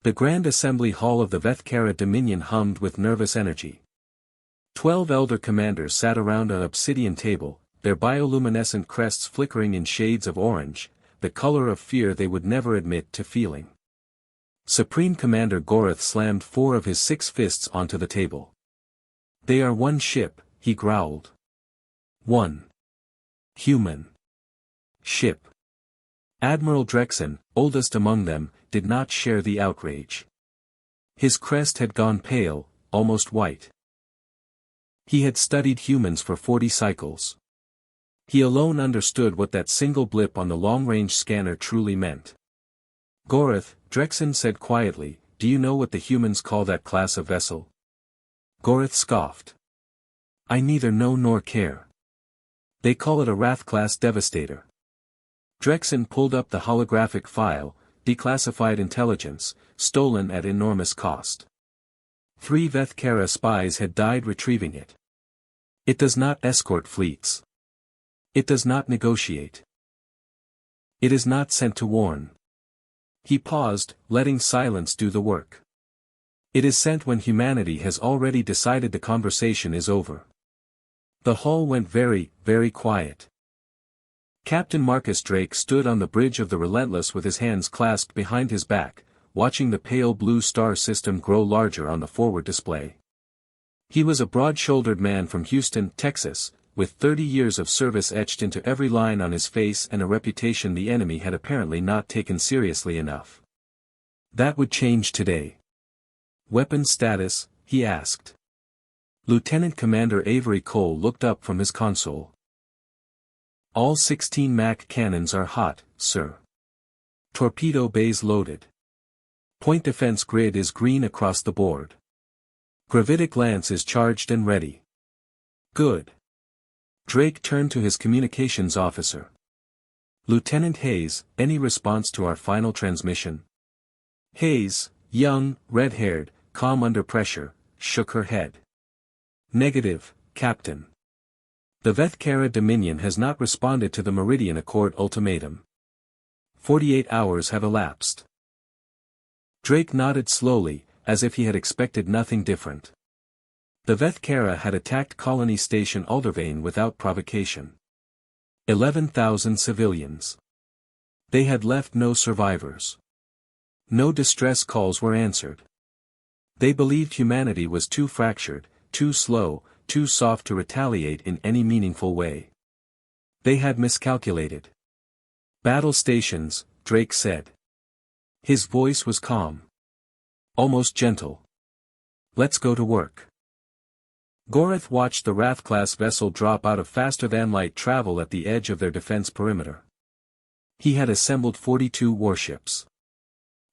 The Grand Assembly Hall of the Vethkara Dominion hummed with nervous energy. 12 elder commanders sat around an obsidian table, their bioluminescent crests flickering in shades of orange, the color of fear they would never admit to feeling. Supreme Commander Gorath slammed 4 of his 6 fists onto the table. "They are one ship," he growled. "One human ship." Admiral Drexen, oldest among them, did not share the outrage. His crest had gone pale, almost white. He had studied humans for 40 cycles. He alone understood what that single blip on the long-range scanner truly meant. "Gorath," Drexen said quietly, "do you know what the humans call that class of vessel?" Gorath scoffed. "I neither know nor care. They call it a Wrath-class Devastator." Drexen pulled up the holographic file, declassified intelligence, stolen at enormous cost. 3 Vethkara spies had died retrieving it. It does not escort fleets. It does not negotiate. It is not sent to warn. He paused, letting silence do the work. It is sent when humanity has already decided the conversation is over. The hall went very, very quiet. Captain Marcus Drake stood on the bridge of the Relentless with his hands clasped behind his back, watching the pale blue star system grow larger on the forward display. He was a broad-shouldered man from Houston, Texas, with 30 years of service etched into every line on his face and a reputation the enemy had apparently not taken seriously enough. That would change today. "Weapon status?" he asked. Lieutenant Commander Avery Cole looked up from his console. "All 16 MAC cannons are hot, sir. Torpedo bays loaded. Point defense grid is green across the board. Gravitic lance is charged and ready." "Good." Drake turned to his communications officer. "Lieutenant Hayes, any response to our final transmission?" Hayes, young, red-haired, calm under pressure, shook her head. "Negative, Captain. The Vethkara Dominion has not responded to the Meridian Accord ultimatum. 48 hours have elapsed." Drake nodded slowly, as if he had expected nothing different. The Vethkara had attacked Colony Station Aldervane without provocation. 11,000 civilians. They had left no survivors. No distress calls were answered. They believed humanity was too fractured, too slow, too soft to retaliate in any meaningful way. They had miscalculated. "Battle stations," Drake said. His voice was calm. Almost gentle. "Let's go to work." Gorath watched the Wrath-class vessel drop out of faster-than-light travel at the edge of their defense perimeter. He had assembled 42 warships.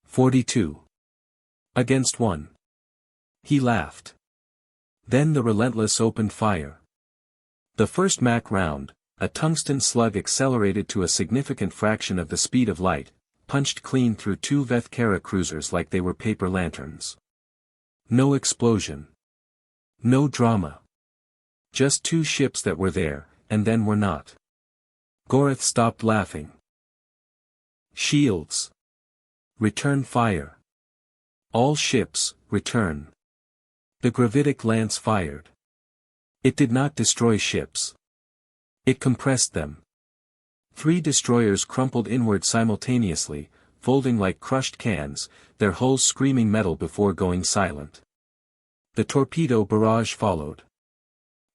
42. Against 1. He laughed. Then the Relentless opened fire. The first MAC round, a tungsten slug accelerated to a significant fraction of the speed of light, punched clean through 2 Vethkara cruisers like they were paper lanterns. No explosion. No drama. Just 2 ships that were there, and then were not. Gorath stopped laughing. "Shields. Return fire. All ships, return." The gravitic lance fired. It did not destroy ships. It compressed them. 3 destroyers crumpled inward simultaneously, folding like crushed cans, their hulls screaming metal before going silent. The torpedo barrage followed.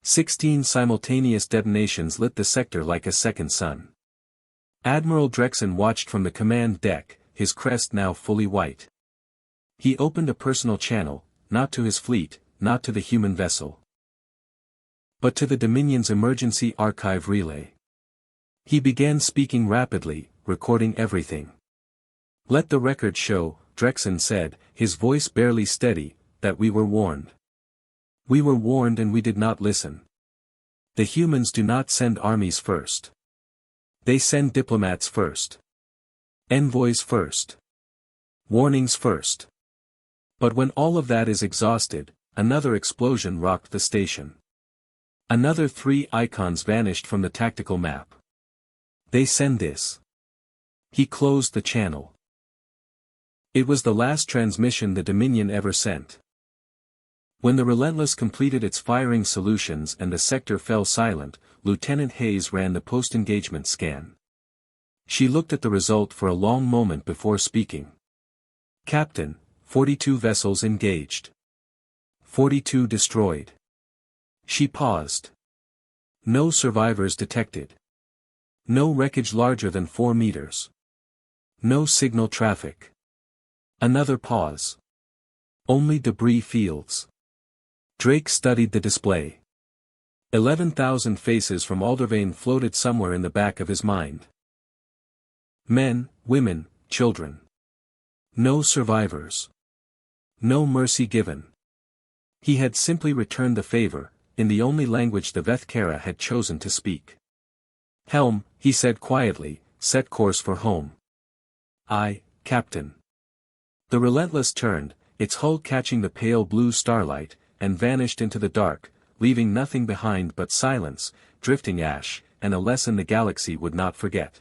16 simultaneous detonations lit the sector like a second sun. Admiral Drexen watched from the command deck, his crest now fully white. He opened a personal channel, not to his fleet, not to the human vessel, but to the Dominion's emergency archive relay. He began speaking rapidly, recording everything. "Let the record show," Drexen said, his voice barely steady, "that we were warned. We were warned and we did not listen. The humans do not send armies first. They send diplomats first. Envoys first. Warnings first. But when all of that is exhausted, another explosion rocked the station. Another 3 icons vanished from the tactical map. They send this." He closed the channel. It was the last transmission the Dominion ever sent. When the Relentless completed its firing solutions and the sector fell silent, Lieutenant Hayes ran the post-engagement scan. She looked at the result for a long moment before speaking. "Captain, 42 vessels engaged. 42 destroyed." She paused. "No survivors detected. No wreckage larger than 4 meters. No signal traffic." Another pause. "Only debris fields." Drake studied the display. 11,000 faces from Aldervane floated somewhere in the back of his mind. Men, women, children. No survivors. No mercy given. He had simply returned the favor, in the only language the Vethkara had chosen to speak. "Helm," he said quietly, "set course for home." "Aye, Captain." The Relentless turned, its hull catching the pale blue starlight, and vanished into the dark, leaving nothing behind but silence, drifting ash, and a lesson the galaxy would not forget.